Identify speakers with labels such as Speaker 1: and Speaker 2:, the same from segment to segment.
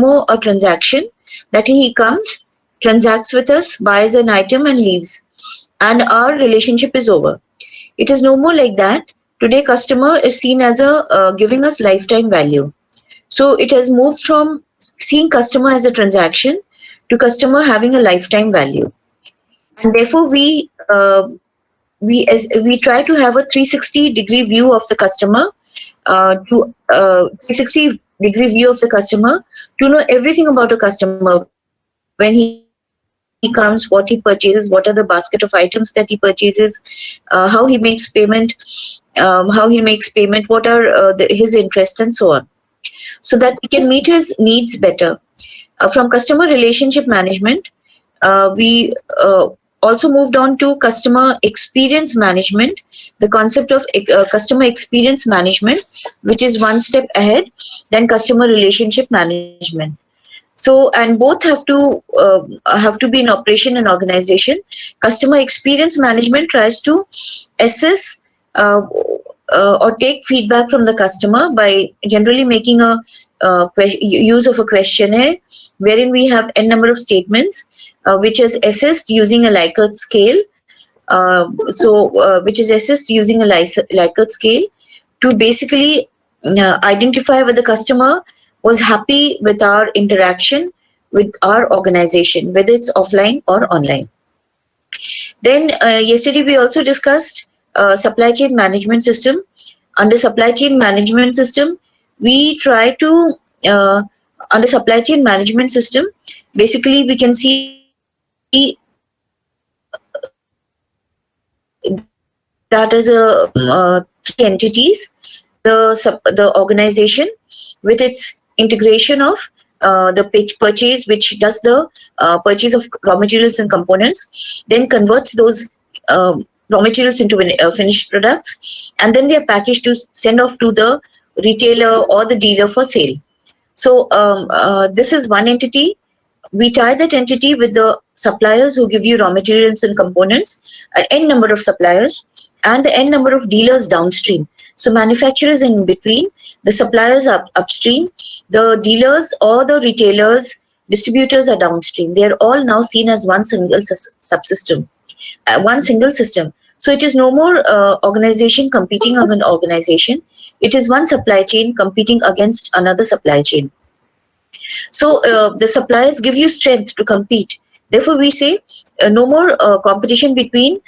Speaker 1: more a transaction that he comes, transacts with us, buys an item and leaves, and our relationship is over. It is no more like that. Today, customer is seen as a giving us lifetime value. So it has moved from seeing customer as a transaction to customer having a lifetime value, and therefore we try to have a 360-degree view of the customer, to 360-degree view of the customer, to know everything about a customer when he comes, what he purchases, what are the basket of items that he purchases, how he makes payment, what are his interests, and so on, so that we can meet his needs better. From customer relationship management, we also moved on to customer experience management, the concept of customer experience management, which is one step ahead than customer relationship management. So, and both have to be in operation and organization. Customer experience management tries to assess or take feedback from the customer by generally making a use of a questionnaire wherein we have n number of statements, which is assessed using a Likert scale. Which is assessed using a Likert scale to basically identify whether the customer was happy with our interaction with our organization, whether it's offline or online. Then yesterday we also discussed supply chain management system. Under supply chain management system, we try to under supply chain management system, basically we can see that is a three entities: the organization with its integration of the purchase, which does the purchase of raw materials and components, then converts those raw materials into finished products, and then they are packaged to send off to the retailer or the dealer for sale. So this is one entity. We tie that entity with the suppliers who give you raw materials and components, an n number of suppliers, and the n number of dealers downstream. So manufacturers in between, the suppliers are upstream, the dealers or the retailers, distributors are downstream. They are all now seen as one single subsystem, one single system. So it is no more organization competing against organization. It is one supply chain competing against another supply chain. So the suppliers give you strength to compete. Therefore, we say no more competition between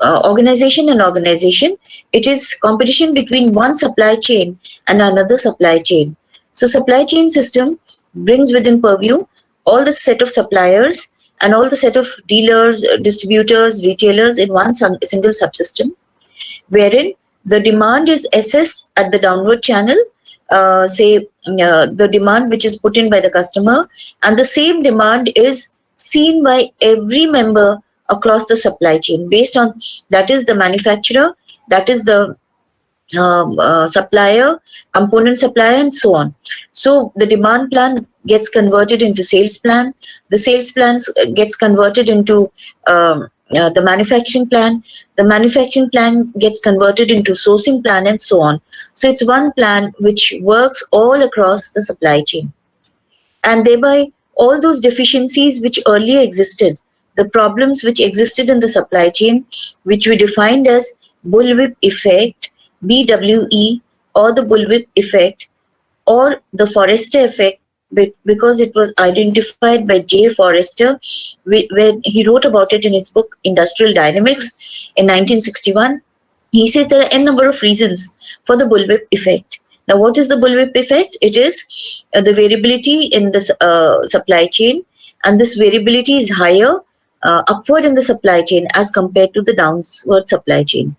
Speaker 1: organization and organization. It is competition between one supply chain and another supply chain. So supply chain system brings within purview all the set of suppliers and all the set of dealers, distributors, retailers in one single subsystem, wherein the demand is assessed at the downward channel, the demand which is put in by the customer, and the same demand is seen by every member across the supply chain based on, that is the manufacturer, that is the supplier, component supplier, and so on. So the demand plan gets converted into sales plan. The sales plans gets converted into the manufacturing plan. The manufacturing plan gets converted into sourcing plan, and so on. So it's one plan which works all across the supply chain, and thereby all those deficiencies which earlier existed, the problems which existed in the supply chain, which we defined as bullwhip effect, BWE, or the bullwhip effect, or the Forrester effect, because it was identified by J. Forrester when he wrote about it in his book Industrial Dynamics in 1961. He says there are n number of reasons for the bullwhip effect. Now, what is the bullwhip effect? It is the variability in the supply chain, and this variability is higher upward in the supply chain as compared to the downward supply chain.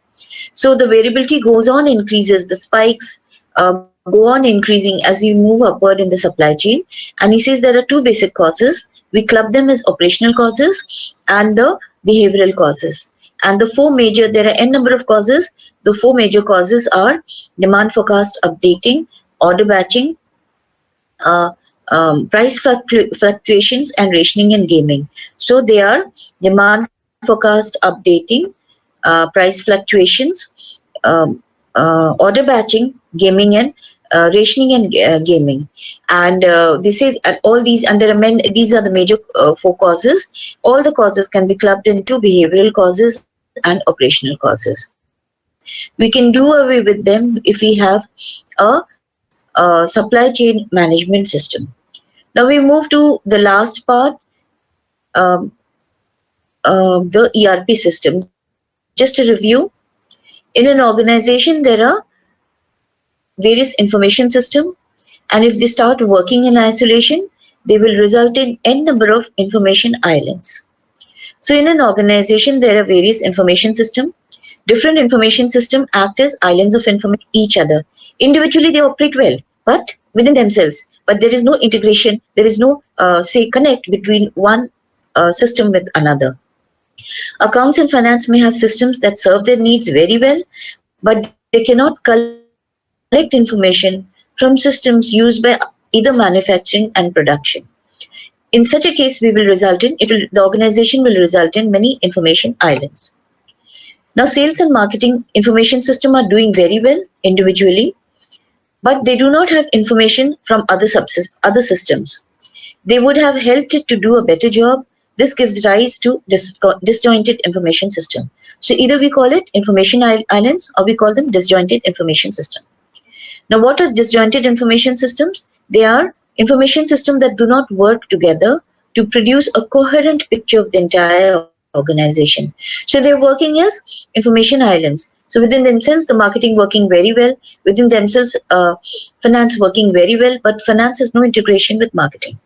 Speaker 1: So the variability goes on, increases, the spikes go on increasing as we move upward in the supply chain. And he says there are two basic causes. We club them as operational causes and the behavioral causes. And there are n number of causes. The four major causes are demand forecast updating, order batching, price fluctuations, and rationing and gaming. So they are demand forecast updating, price fluctuations, order batching, gaming, and rationing and gaming. And they say all these, and there are these are the major 4 causes. All the causes can be clubbed into behavioral causes and operational causes. We can do away with them if we have a supply chain management system. Now we move to the last part, um, the ERP system. Just a review. In an organization, there are various information systems, and if they start working in isolation, they will result in n number of information islands. So in an organization, there are various information systems. Different information systems act as islands of information each other. Individually, they operate well, but within themselves. But there is no integration. There is no, say, connect between one system with another. Accounts and finance may have systems that serve their needs very well, but they cannot collect information from systems used by either manufacturing and production. In such a case, the organization will result in many information islands. Now, sales and marketing information system are doing very well individually, but they do not have information from other systems. They would have helped it to do a better job. This gives rise to disjointed information system. So either we call it information islands or we call them disjointed information system. Now, what are disjointed information systems? They are information systems that do not work together to produce a coherent picture of the entire organization. So they're working as information islands. So within themselves, the marketing working very well. Within themselves, finance working very well. But finance has no integration with marketing.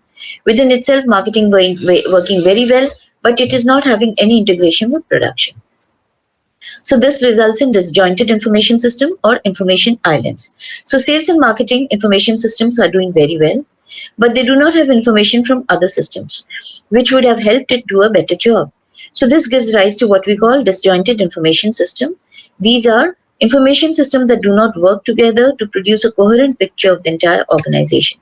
Speaker 1: Within itself, marketing working very well, but it is not having any integration with production. So this results in disjointed information system or information islands. So sales and marketing information systems are doing very well, but they do not have information from other systems, which would have helped it do a better job. So this gives rise to what we call disjointed information system. These are information systems that do not work together to produce a coherent picture of the entire organization.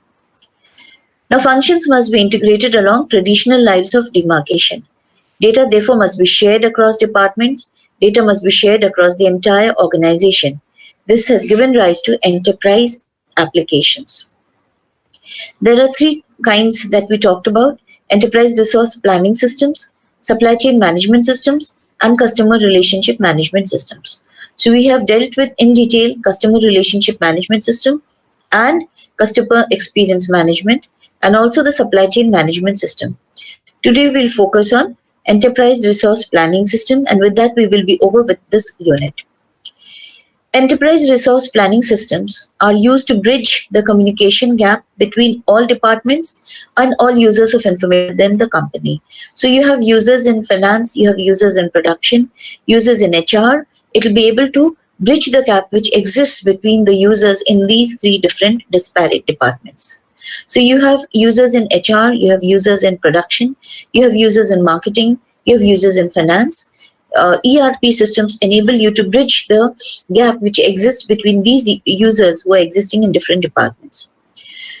Speaker 1: Now, functions must be integrated along traditional lines of demarcation. Data, therefore, must be shared across departments. Data must be shared across the entire organization. This has given rise to enterprise applications. There are 3 kinds that we talked about: enterprise resource planning systems, supply chain management systems, and customer relationship management systems. So we have dealt with in detail customer relationship management system and customer experience management, and also the supply chain management system. Today we'll focus on enterprise resource planning system, and with that we will be over with this unit. Enterprise resource planning systems are used to bridge the communication gap between all departments and all users of information within the company. So you have users in finance, you have users in production, users in HR. It will be able to bridge the gap which exists between the users in these 3 different disparate departments. So you have users in HR, you have users in production, you have users in marketing, you have users in finance. ERP systems enable you to bridge the gap which exists between these users who are existing in different departments.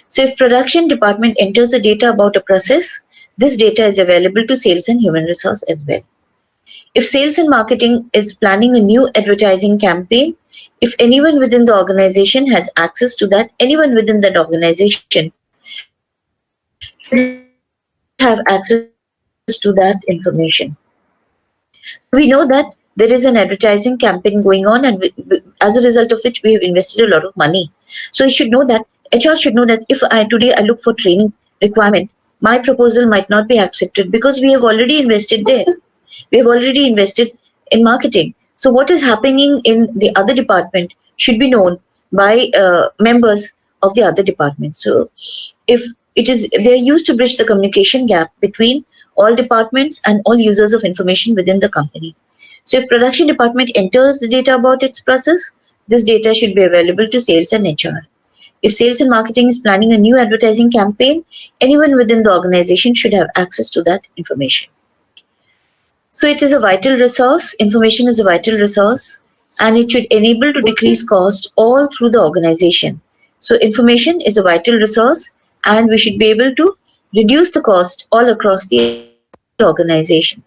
Speaker 1: So if production department enters the data about a process, this data is available to sales and human resource as well. If sales and marketing is planning a new advertising campaign, if anyone within the organization has access to that, anyone within that organization should have access to that information. We know that there is an advertising campaign going on, and as a result of which we have invested a lot of money. So you should know that, HR should know that if today I look for training requirement, my proposal might not be accepted because we have already invested there. We have already invested in marketing. So what is happening in the other department should be known by members of the other department. So if they're used to bridge the communication gap between all departments and all users of information within the company. So if production department enters the data about its process, this data should be available to sales and HR. If sales and marketing is planning a new advertising campaign, anyone within the organization should have access to that information. So it is a vital resource. Information is a vital resource, and it should enable to decrease cost all through the organization. So information is a vital resource, and we should be able to reduce the cost all across the organization.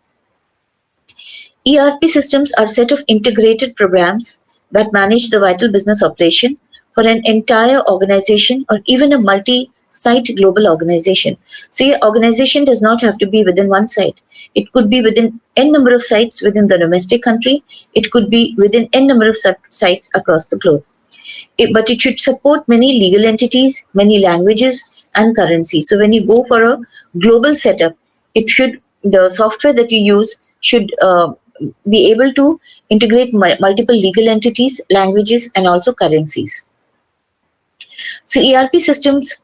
Speaker 1: ERP systems are a set of integrated programs that manage the vital business operation for an entire organization or even a multi-site global organization. So your organization does not have to be within one site. It could be within n number of sites within the domestic country. It could be within n number of sites across the globe. But it should support many legal entities, many languages and currencies. So when you go for a global setup, the software that you use should be able to integrate multiple legal entities, languages and also currencies. So ERP systems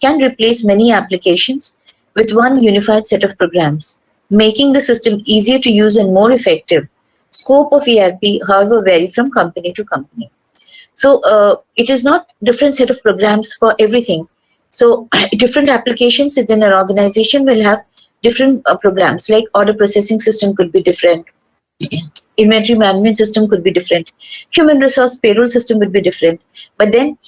Speaker 1: can replace many applications with one unified set of programs, making the system easier to use and more effective. Scope of ERP, however, vary from company to company. So it is not different set of programs for everything. So different applications within an organization will have different programs, like order processing system could be different. Inventory management system could be different. Human resource payroll system would be different. But then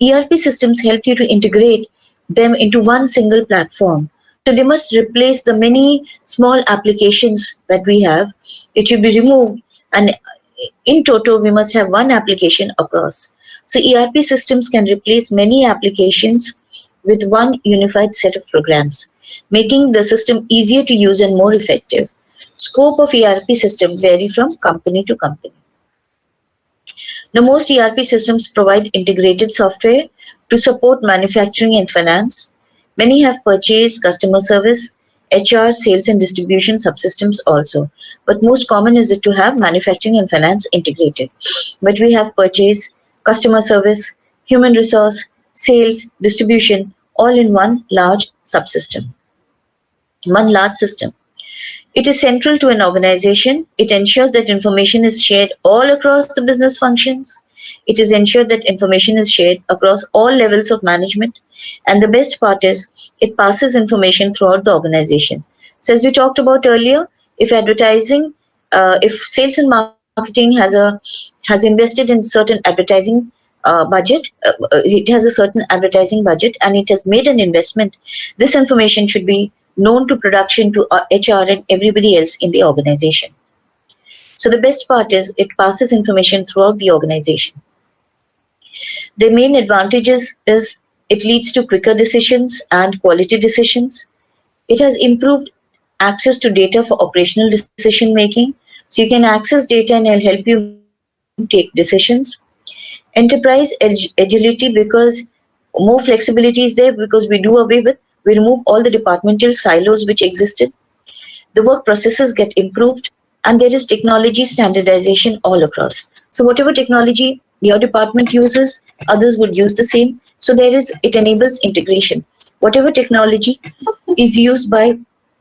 Speaker 1: ERP systems help you to integrate them into one single platform. So they must replace the many small applications that we have. It should be removed, and in total we must have one application across. So ERP systems can replace many applications with one unified set of programs, making the system easier to use and more effective. Scope of ERP system vary from company to company. Now, most ERP systems provide integrated software to support manufacturing and finance. Many have purchase, customer service, HR, sales and distribution subsystems also. But most common is it to have manufacturing and finance integrated. But we have purchase, customer service, human resource, sales, distribution, all in one large subsystem, one large system. It is central to an organization. It ensures that information is shared all across the business functions. It is ensured that information is shared across all levels of management. And the best part is it passes information throughout the organization. So as we talked about earlier, if sales and marketing has invested in certain advertising budget, it has a certain advertising budget and it has made an investment, this information should be known to production, to HR and everybody else in the organization. So the best part is it passes information throughout the organization. The main advantages is it leads to quicker decisions and quality decisions. It has improved access to data for operational decision making. So you can access data and it'll help you take decisions. Enterprise agility, because more flexibility is there, because we remove all the departmental silos which existed. The work processes get improved and there is technology standardization all across. So whatever technology your department uses, others would use the same. So it enables integration. Whatever technology is used by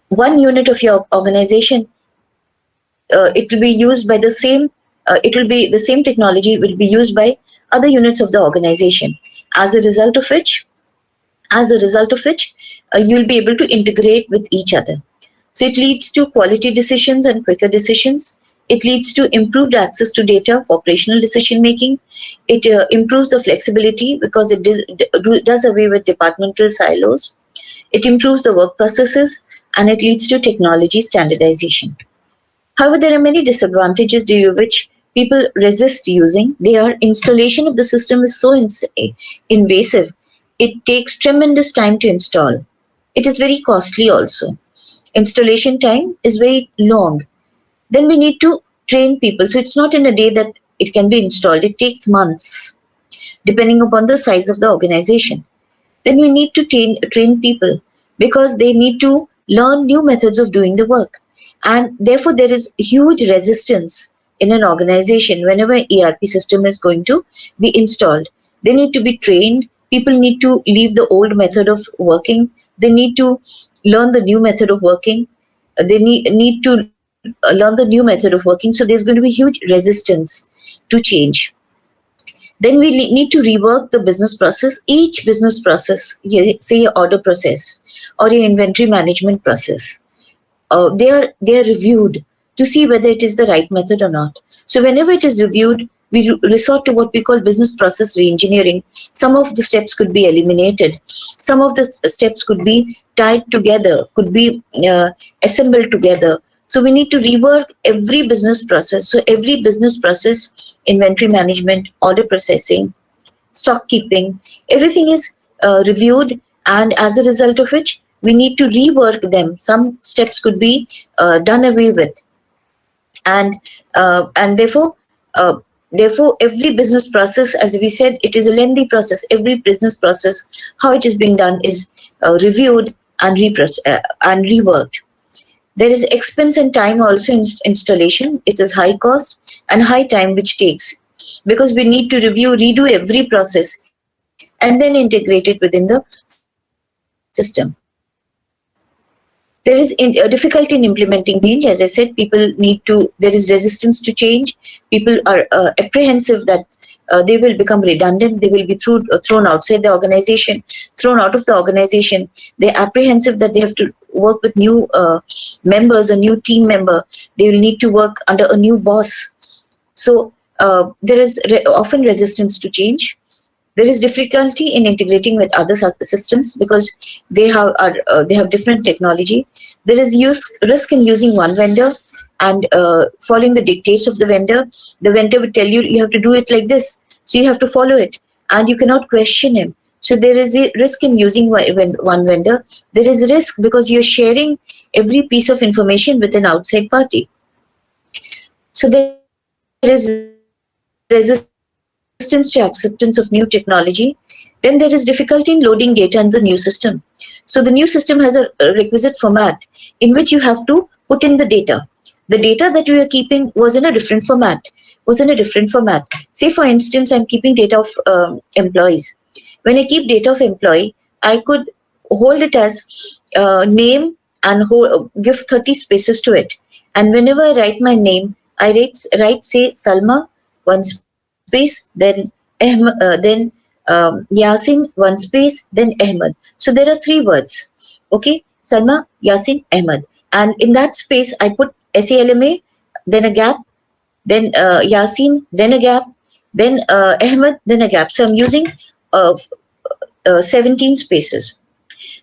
Speaker 1: one unit of your organization, it will be used by the same technology will be used by other units of the organization. As a result of which, you'll be able to integrate with each other. So it leads to quality decisions and quicker decisions. It leads to improved access to data for operational decision making. It improves the flexibility because it does away with departmental silos. It improves the work processes and it leads to technology standardization. However, there are many disadvantages due to which people resist using. Their installation of the system is so invasive. It takes tremendous time to install. It is very costly also. Installation time is very long. Then we need to train people. So it's not in a day that it can be installed. It takes months, depending upon the size of the organization. Then we need to train people because they need to learn new methods of doing the work. And therefore, there is huge resistance in an organization whenever ERP system is going to be installed. They need to be trained. People need to leave the old method of working. They need to learn the new method of working. They need to learn the new method of working. So there's going to be huge resistance to change. Then we need to rework the business process. Each business process, say your order process or your inventory management process, they are reviewed to see whether it is the right method or not. So whenever it is reviewed, we resort to what we call business process reengineering. Some of the steps could be eliminated. Some of the steps could be tied together, could be assembled together. So we need to rework every business process. So every business process, inventory management, order processing, stock keeping, everything is reviewed, and as a result of which we need to rework them. Some steps could be done away with, and uh, therefore every business process, as we said, it is a lengthy process. Every business process, how it is being done, is reviewed and and reworked. There is expense and time also in installation. It is high cost and high time which takes, because we need to redo every process and then integrate it within the system. There is difficulty in implementing change. As I said, there is resistance to change. People are apprehensive that they will become redundant. They will be thrown outside the organization, thrown out of the organization. They're apprehensive that they have to work with new members, a new team member. They will need to work under a new boss. So there is often resistance to change. There is difficulty in integrating with other systems because they have different technology. There is risk in using one vendor and following the dictates of the vendor. The vendor would tell you have to do it like this, so you have to follow it, and you cannot question him. So there is a risk in using one vendor. There is risk because you're sharing every piece of information with an outside party. So there is resistance to acceptance of new technology. Then there is difficulty in loading data into the new system. So the new system has a requisite format in which you have to put in the data. The data that you are keeping was in a different format. Say for instance, I'm keeping data of employees. When I keep data of employee, I could hold it as name and give 30 spaces to it. And whenever I write my name, I write say Salma, one space, then Yasin, one space, then Ahmed. So there are three words. Okay, Salma, Yasin, Ahmed. And in that space, I put SALMA, then a gap, then Yasin, then a gap, then Ahmed, then a gap. So I'm using uh, 17 spaces.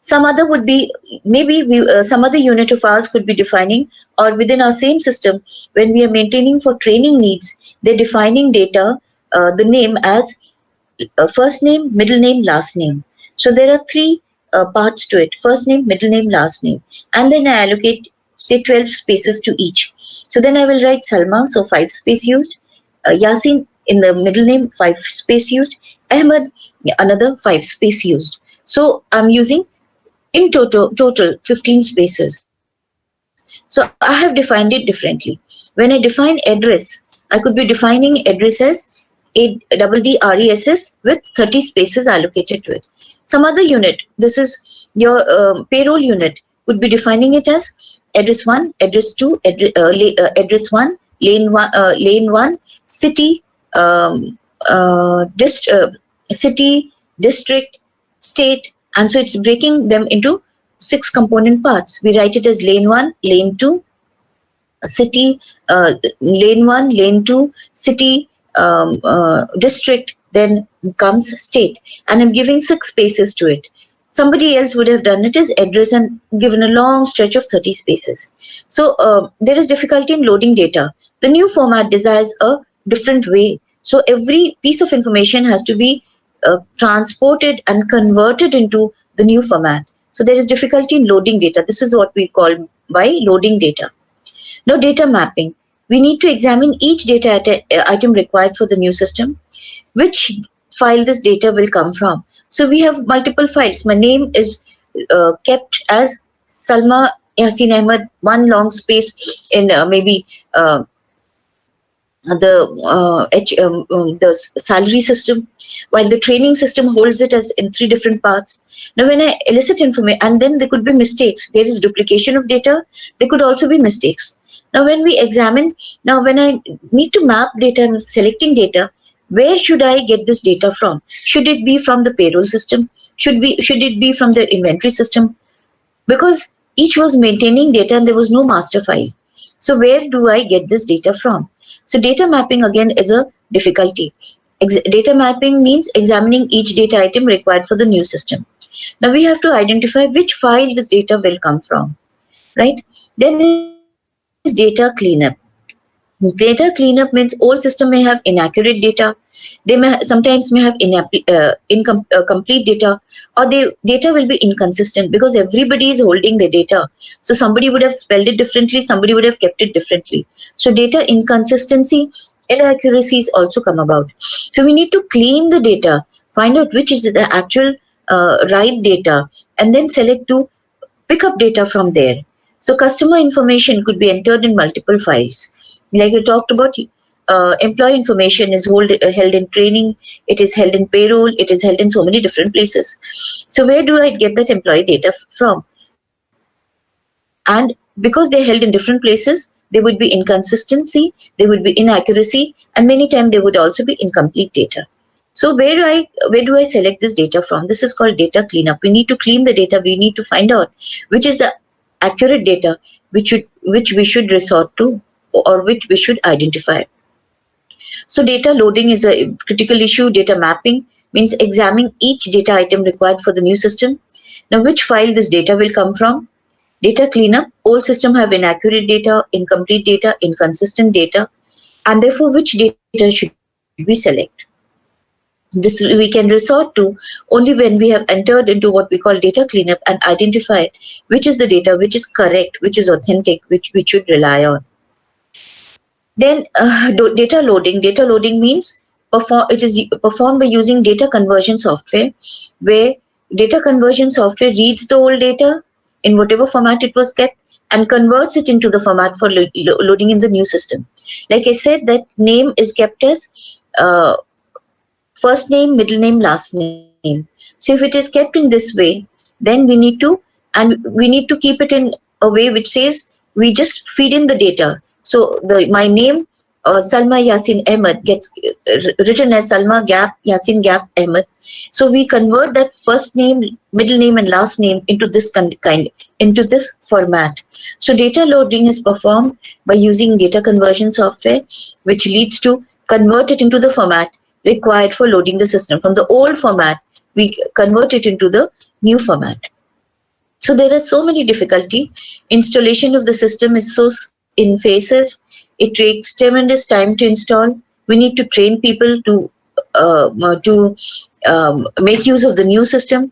Speaker 1: Some other would be maybe some other unit of ours could be defining, or within our same system, when we are maintaining for training needs, they're defining data, the name as first name, middle name, last name. So there are three parts to it: first name, middle name, last name, and then I allocate say 12 spaces to each. So then I will write Salma, so 5 space used, Yasin in the middle name, 5 space used, Ahmed, another 5 space used. So I'm using in total 15 spaces. So I have defined it differently. When I define address, I could be defining address as ADDRESS with 30 spaces allocated to it. Some other unit, this is your payroll unit, would be defining it as address 1, address 2, address 1, lane 1, city, city, district, state, and so it's breaking them into 6 component parts. We write it as lane 1, lane 2, city, lane 1, lane 2, city, district, then comes state. And I'm giving 6 spaces to it. Somebody else would have done it as address and given a long stretch of 30 spaces. So there is difficulty in loading data. The new format desires a different way. So every piece of information has to be transported and converted into the new format. So there is difficulty in loading data. This is what we call by loading data. Now, data mapping. We need to examine each data item required for the new system. Which file this data will come from? So we have multiple files. My name is kept as Salma Yasin Ahmed, one long space in maybe the salary system, while the training system holds it as in 3 different parts. Now, when I elicit information, and then there could be mistakes. There is duplication of data. There could also be mistakes. Now, when I need to map data and selecting data, where should I get this data from? Should it be from the payroll system? Should it be from the inventory system? Because each was maintaining data and there was no master file. So where do I get this data from? So data mapping again is a difficulty. Data mapping means examining each data item required for the new system. Now we have to identify which file this data will come from, right? Then is data cleanup. Data cleanup means old system may have inaccurate data. They may sometimes may have complete data, or the data will be inconsistent because everybody is holding the data. So somebody would have spelled it differently, somebody would have kept it differently. So data inconsistency, inaccuracies also come about. So we need to clean the data, find out which is the actual right data, and then select to pick up data from there. So customer information could be entered in multiple files. Like I talked about, employee information is held in training, it is held in payroll, it is held in so many different places. So where do I get that employee data from? And because they're held in different places, there would be inconsistency, there would be inaccuracy, and many times there would also be incomplete data. So where do I select this data from? This is called data cleanup. We need to clean the data. We need to find out which is the accurate data which we should resort to, or which we should identify. So data loading is a critical issue. Data mapping means examining each data item required for the new system. Now, which file this data will come from? Data cleanup. Old system have inaccurate data, incomplete data, inconsistent data, and therefore which data should we select? This we can resort to only when we have entered into what we call data cleanup and identified which is the data which is correct, which is authentic, which we should rely on. Then data loading. Data loading means it is performed by using data conversion software, where data conversion software reads the old data in whatever format it was kept and converts it into the format for loading in the new system. Like I said, that name is kept as first name, middle name, last name. So if it is kept in this way, then we need to keep it in a way which says we just feed in the data. So my name, Salma Yasin Ahmed, gets written as Salma Gap Yasin Gap Ahmed. So we convert that first name, middle name, and last name into this into this format. So data loading is performed by using data conversion software, which leads to convert it into the format required for loading the system. From the old format, we convert it into the new format. So there are so many difficulty. Installation of the system is so invasive. It takes tremendous time to install. We need to train people to make use of the new system.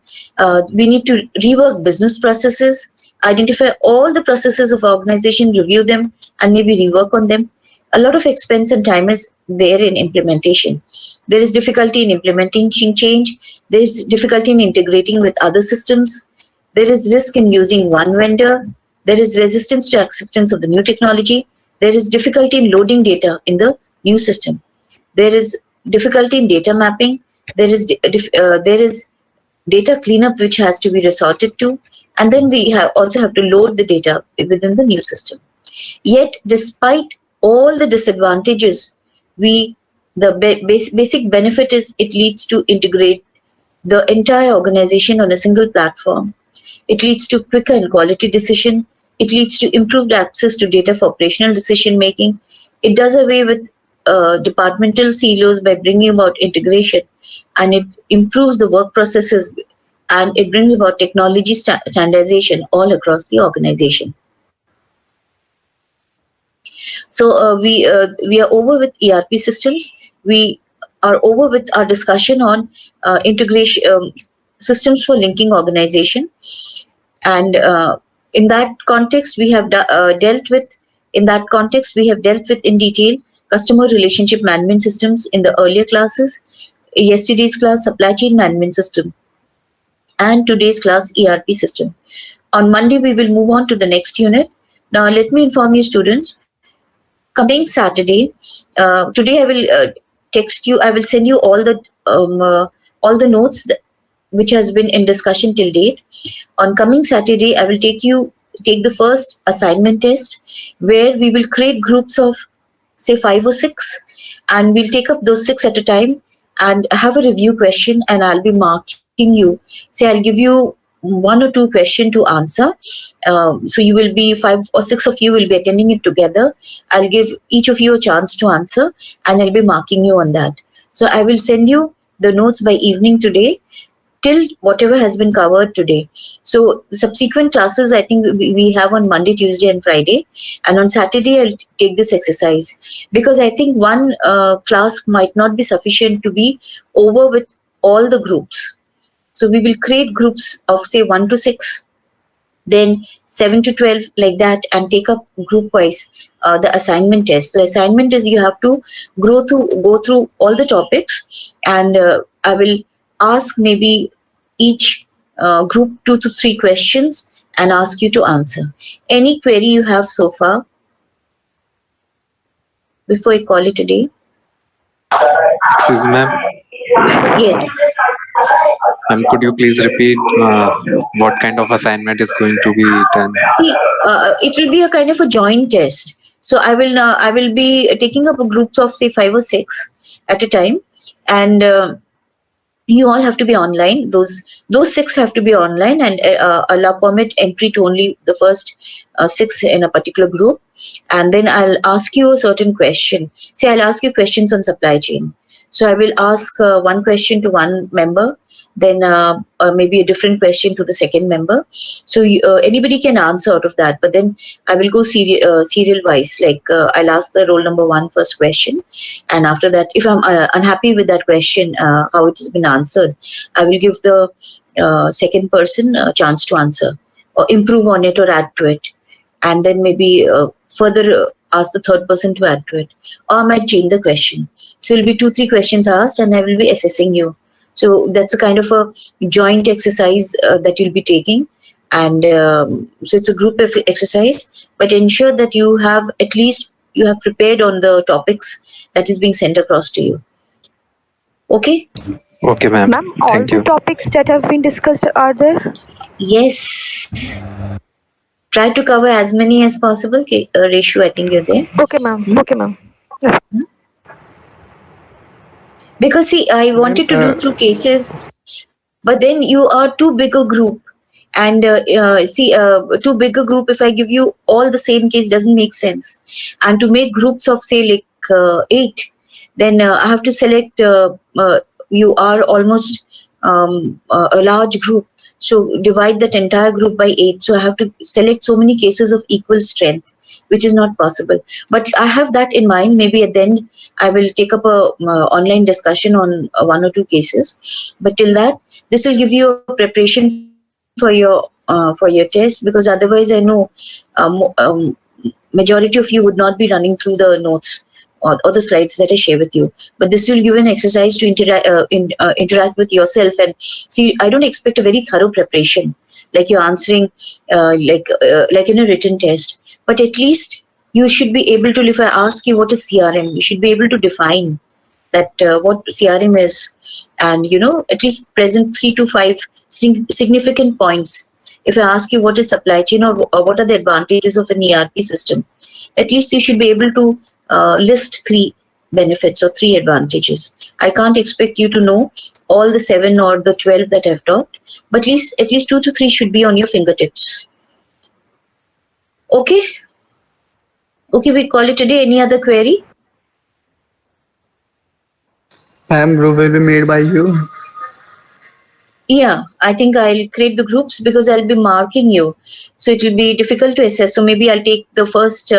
Speaker 1: We need to rework business processes, identify all the processes of organization, review them, and maybe rework on them. A lot of expense and time is there in implementation. There is difficulty in implementing change. There is difficulty in integrating with other systems. There is risk in using one vendor. There is resistance to acceptance of the new technology. There is difficulty in loading data in the new system. There is difficulty in data mapping. There is data cleanup which has to be resorted to, and then we also have to load the data within the new system. Yet, despite all the disadvantages, the basic benefit is it leads to integrate the entire organization on a single platform. It leads to quicker and quality decision. It leads to improved access to data for operational decision making. It does away with departmental silos by bringing about integration, and it improves the work processes, and it brings about technology standardization all across the organization. So we are over with ERP systems. We are over with our discussion on integration systems for linking organization, and in that context we have dealt with. In that context, we have dealt with in detail customer relationship management systems in the earlier classes. Yesterday's class, supply chain management system, and today's class, ERP system. On Monday, we will move on to the next unit. Now, let me inform you, students. Coming Saturday, today I will text you. I will send you all the notes which has been in discussion till date. On coming Saturday, I will take the first assignment test, where we will create groups of say 5 or 6, and we'll take up those 6 at a time and have a review question, and I'll be marking you. Say I'll give you 1 or 2 questions to answer. So you will be 5 or 6 of you will be attending it together. I'll give each of you a chance to answer, and I'll be marking you on that. So I will send you the notes by evening today. till whatever has been covered today. So subsequent classes, I think we have on Monday, Tuesday, and Friday, and on Saturday I'll take this exercise, because I think one class might not be sufficient to be over with all the groups. So we will create groups of say 1 to 6, then 7 to 12, like that, and take up group wise the assignment test. So assignment is you have to go through all the topics, and I will ask maybe each group 2 to 3 questions and ask you to answer any query you have so far before I call it a day.
Speaker 2: Excuse me, ma'am.
Speaker 1: Yes.
Speaker 2: Could you please repeat what kind of assignment is going to be done?
Speaker 1: See, it will be a kind of a joint test. So I will be taking up a groups of say 5 or 6 at a time, and you all have to be online. Those 6 have to be online, and allow permit entry to only the first 6 in a particular group. And then I'll ask you a certain question. Say I'll ask you questions on supply chain. So I will ask one question to one member, then maybe a different question to the second member. So anybody can answer out of that, but then I will go serial wise. Like I'll ask the roll number 1 first question, and after that, if I'm unhappy with that question, how it has been answered, I will give the second person a chance to answer or improve on it or add to it, and then maybe further ask the third person to add to it, or I might change the question. So it will be 2-3 questions asked, and I will be assessing you. So that's a kind of a joint exercise that you'll be taking, and so it's a group exercise, but ensure that you have at least you have prepared on the topics that is being sent across to you. Okay?
Speaker 2: Okay, ma'am.
Speaker 3: Ma'am, all
Speaker 2: Thank
Speaker 3: the
Speaker 2: you.
Speaker 3: topics that have been discussed are there?
Speaker 1: Yes. Try to cover as many as possible. Okay, Reshu, I think you're there.
Speaker 3: Okay, ma'am. Okay, ma'am. Yes.
Speaker 1: Because see, I wanted to do through cases, but then you are too big a group, and too big a group, if I give you all the same case, doesn't make sense. And to make groups of say like 8, then I have to select you are almost a large group, so divide that entire group by 8, so I have to select so many cases of equal strength, which is not possible. But I have that in mind. Maybe then I will take up a online discussion on 1 or 2 cases, but till that, this will give you a preparation for your test, because otherwise I know majority of you would not be running through the notes or the slides that I share with you. But this will give you an exercise to interact with yourself, and see, I don't expect a very thorough preparation like you're answering like in a written test, but at least you should be able to, if I ask you what is CRM, you should be able to define that what CRM is, and at least present 3 to 5 significant points. If I ask you what is supply chain, or what are the advantages of an ERP system, at least you should be able to list 3 benefits or 3 advantages. I can't expect you to know all the 7 or the 12 that I've taught, but at least 2 to 3 should be on your fingertips. Okay, we call it a day. Any other query?
Speaker 4: Ma'am, group will be made by you.
Speaker 1: Yeah, I think I'll create the groups because I'll be marking you. So it will be difficult to assess. So maybe I'll take the first,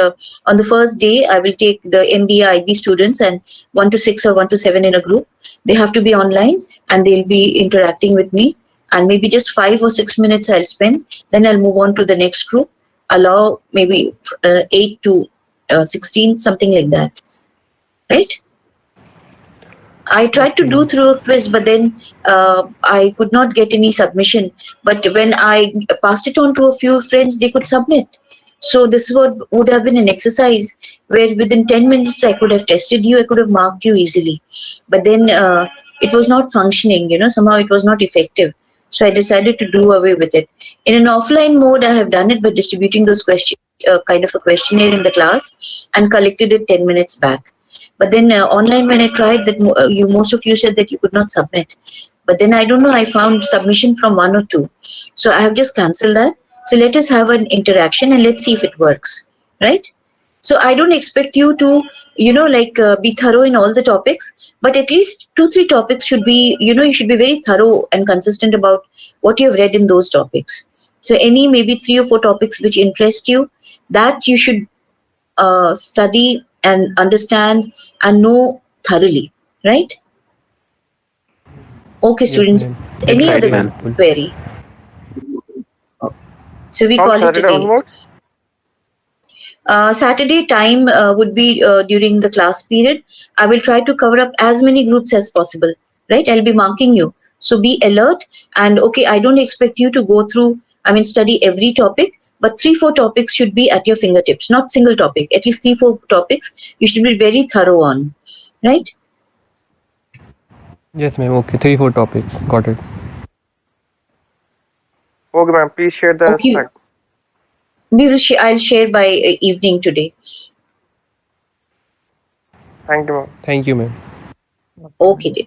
Speaker 1: on the first day, I will take the MBA IB students, and 1 to 6 or 1 to 7 in a group. They have to be online, and they'll be interacting with me. And maybe just 5 or 6 minutes I'll spend. Then I'll move on to the next group. Allow maybe 8 to 16, something like that. Right? I tried to do through a quiz, but then I could not get any submission. But when I passed it on to a few friends, they could submit. So this would have been an exercise where within 10 minutes I could have tested you, I could have marked you easily. But then it was not functioning, somehow it was not effective. So I decided to do away with it. In an offline mode, I have done it by distributing those questions, kind of a questionnaire in the class, and collected it 10 minutes back. But then online, when I tried that, most of you said that you could not submit. But then I don't know, I found submission from 1 or 2. So I have just cancelled that. So let us have an interaction and let's see if it works, right? So I don't expect you to, be thorough in all the topics, but at least 2-3 topics should be, you should be very thorough and consistent about what you have read in those topics. So any maybe 3 or 4 topics which interest you, that you should study and understand and know thoroughly, right? Okay,
Speaker 5: Yes,
Speaker 1: students.
Speaker 5: ma'am.
Speaker 1: Any
Speaker 2: Right,
Speaker 1: other
Speaker 2: ma'am.
Speaker 1: query? So we
Speaker 6: From
Speaker 1: call it a
Speaker 6: Saturday
Speaker 1: day.
Speaker 6: onwards?
Speaker 1: Saturday time would be during the class period. I will try to cover up as many groups as possible, right? I'll be marking you. So be alert, and okay, I don't expect you to go through, study every topic, but 3-4 topics should be at your fingertips, not single topic, at least 3-4 topics you should be very thorough on, right?
Speaker 5: Yes, ma'am. Okay, 3-4 topics. Got it.
Speaker 6: Okay, ma'am. Please share the
Speaker 1: Okay.
Speaker 6: slide.
Speaker 1: I'll share by evening today.
Speaker 6: Thank you, ma'am.
Speaker 5: Thank you, ma'am.
Speaker 1: Okay, dear.